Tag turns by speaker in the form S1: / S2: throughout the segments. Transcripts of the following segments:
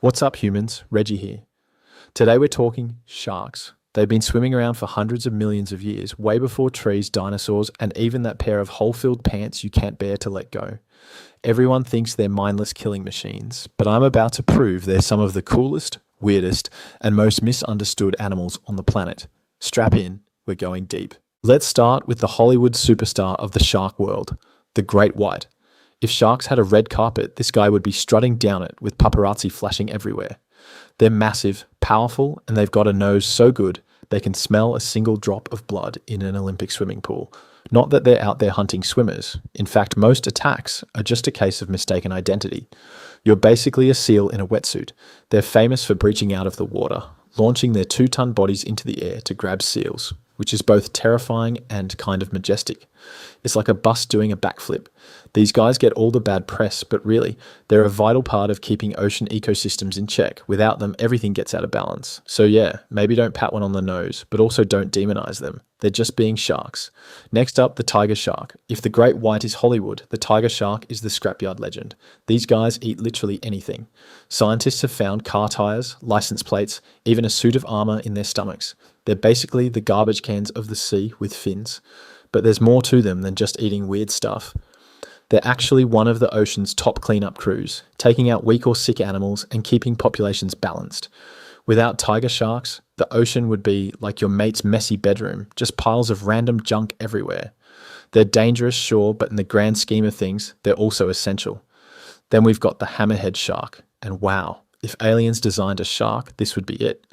S1: What's up, humans? Reggie here. Today we're talking sharks. They've been swimming around for hundreds of millions of years, way before trees, dinosaurs, and even that pair of hole-filled pants you can't bear to let go. Everyone thinks they're mindless killing machines, but I'm about to prove they're some of the coolest, weirdest, and most misunderstood animals on the planet. Strap in, we're going deep. Let's start with the Hollywood superstar of the shark world, the great white. If sharks had a red carpet, this guy would be strutting down it with paparazzi flashing everywhere. They're massive, powerful, and they've got a nose so good they can smell a single drop of blood in an Olympic swimming pool. Not that they're out there hunting swimmers. In fact, most attacks are just a case of mistaken identity. You're basically a seal in a wetsuit. They're famous for breaching out of the water, launching their 2-ton bodies into the air to grab seals, which is both terrifying and kind of majestic. It's like a bus doing a backflip. These guys get all the bad press, but really, they're a vital part of keeping ocean ecosystems in check. Without them, everything gets out of balance. So yeah, maybe don't pat one on the nose, but also don't demonize them. They're just being sharks. Next up, the tiger shark. If the great white is Hollywood, the tiger shark is the scrapyard legend. These guys eat literally anything. Scientists have found car tires, license plates, even a suit of armor in their stomachs. They're basically the garbage cans of the sea with fins. But there's more to them than just eating weird stuff. They're actually one of the ocean's top cleanup crews, taking out weak or sick animals and keeping populations balanced. Without tiger sharks, the ocean would be like your mate's messy bedroom, just piles of random junk everywhere. They're dangerous, sure, but in the grand scheme of things, they're also essential. Then we've got the hammerhead shark, and wow, if aliens designed a shark, this would be it.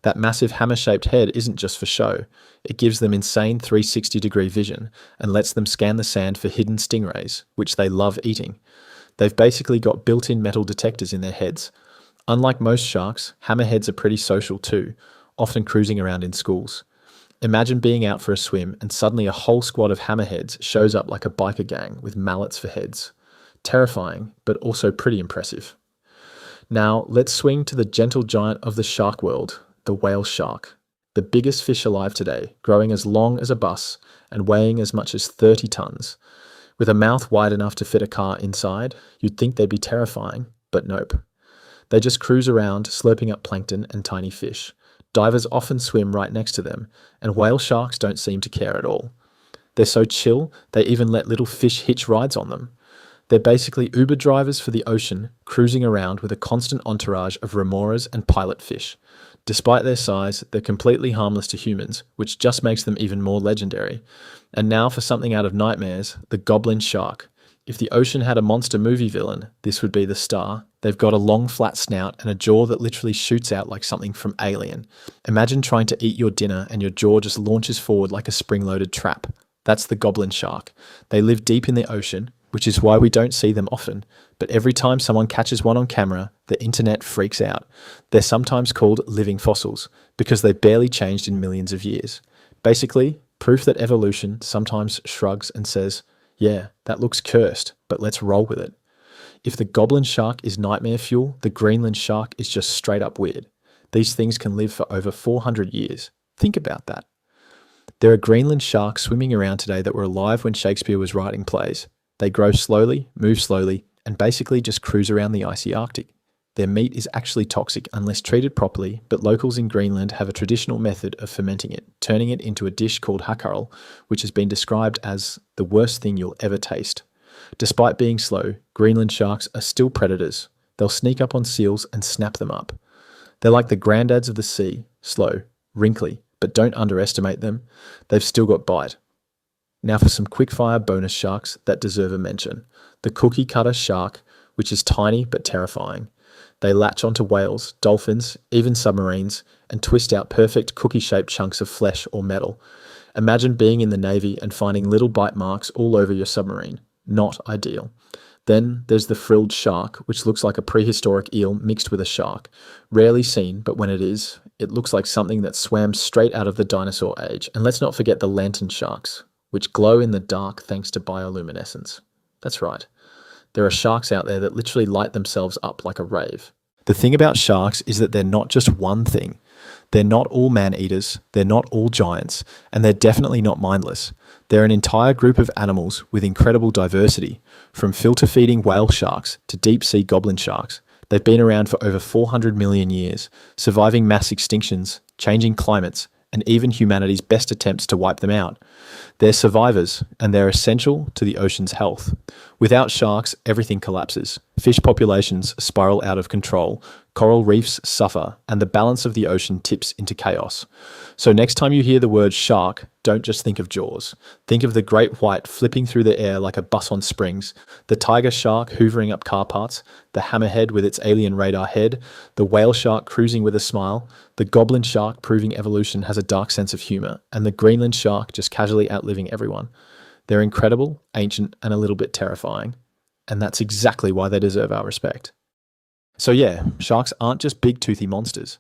S1: That massive hammer-shaped head isn't just for show. It gives them insane 360-degree vision and lets them scan the sand for hidden stingrays, which they love eating. They've basically got built-in metal detectors in their heads. Unlike most sharks, hammerheads are pretty social too, often cruising around in schools. Imagine being out for a swim and suddenly a whole squad of hammerheads shows up like a biker gang with mallets for heads. Terrifying, but also pretty impressive. Now, let's swing to the gentle giant of the shark world, the whale shark. The biggest fish alive today, growing as long as a bus and weighing as much as 30 tons. With a mouth wide enough to fit a car inside, you'd think they'd be terrifying, but nope. They just cruise around, slurping up plankton and tiny fish. Divers often swim right next to them, and whale sharks don't seem to care at all. They're so chill, they even let little fish hitch rides on them. They're basically Uber drivers for the ocean, cruising around with a constant entourage of remoras and pilot fish. Despite their size, they're completely harmless to humans, which just makes them even more legendary. And now for something out of nightmares, the goblin shark. If the ocean had a monster movie villain, this would be the star. They've got a long flat snout and a jaw that literally shoots out like something from Alien. Imagine trying to eat your dinner and your jaw just launches forward like a spring-loaded trap. That's the goblin shark. They live deep in the ocean, which is why we don't see them often. But every time someone catches one on camera, the internet freaks out. They're sometimes called living fossils because they barely changed in millions of years. Basically, proof that evolution sometimes shrugs and says, yeah, that looks cursed, but let's roll with it. If the goblin shark is nightmare fuel, the Greenland shark is just straight up weird. These things can live for over 400 years. Think about that. There are Greenland sharks swimming around today that were alive when Shakespeare was writing plays. They grow slowly, move slowly, and basically just cruise around the icy Arctic. Their meat is actually toxic unless treated properly, but locals in Greenland have a traditional method of fermenting it, turning it into a dish called hakkarl, which has been described as the worst thing you'll ever taste. Despite being slow, Greenland sharks are still predators. They'll sneak up on seals and snap them up. They're like the granddads of the sea, slow, wrinkly, but don't underestimate them. They've still got bite. Now for some quickfire bonus sharks that deserve a mention. The cookie cutter shark, which is tiny but terrifying. They latch onto whales, dolphins, even submarines, and twist out perfect cookie-shaped chunks of flesh or metal. Imagine being in the Navy and finding little bite marks all over your submarine. Not ideal. Then there's the frilled shark, which looks like a prehistoric eel mixed with a shark. Rarely seen, but when it is, it looks like something that swam straight out of the dinosaur age. And let's not forget the lantern sharks, which glow in the dark thanks to bioluminescence. That's right. There are sharks out there that literally light themselves up like a rave. The thing about sharks is that they're not just one thing. They're not all man-eaters, they're not all giants, and they're definitely not mindless. They're an entire group of animals with incredible diversity, from filter-feeding whale sharks to deep-sea goblin sharks. They've been around for over 400 million years, surviving mass extinctions, changing climates, and even humanity's best attempts to wipe them out. They're survivors, and they're essential to the ocean's health. Without sharks, everything collapses. Fish populations spiral out of control, coral reefs suffer, and the balance of the ocean tips into chaos. So next time you hear the word shark, don't just think of Jaws. Think of the great white flipping through the air like a bus on springs, the tiger shark hoovering up car parts, the hammerhead with its alien radar head, the whale shark cruising with a smile, the goblin shark proving evolution has a dark sense of humor, and the Greenland shark just casually outliving everyone. They're incredible, ancient, and a little bit terrifying. And that's exactly why they deserve our respect. So yeah, sharks aren't just big toothy monsters.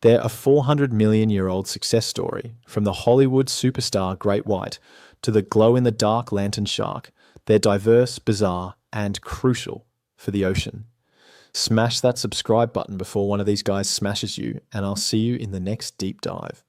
S1: They're a 400 million year old success story, from the Hollywood superstar great white to the glow-in-the-dark lantern shark. They're diverse, bizarre, and crucial for the ocean. Smash that subscribe button before one of these guys smashes you, and I'll see you in the next deep dive.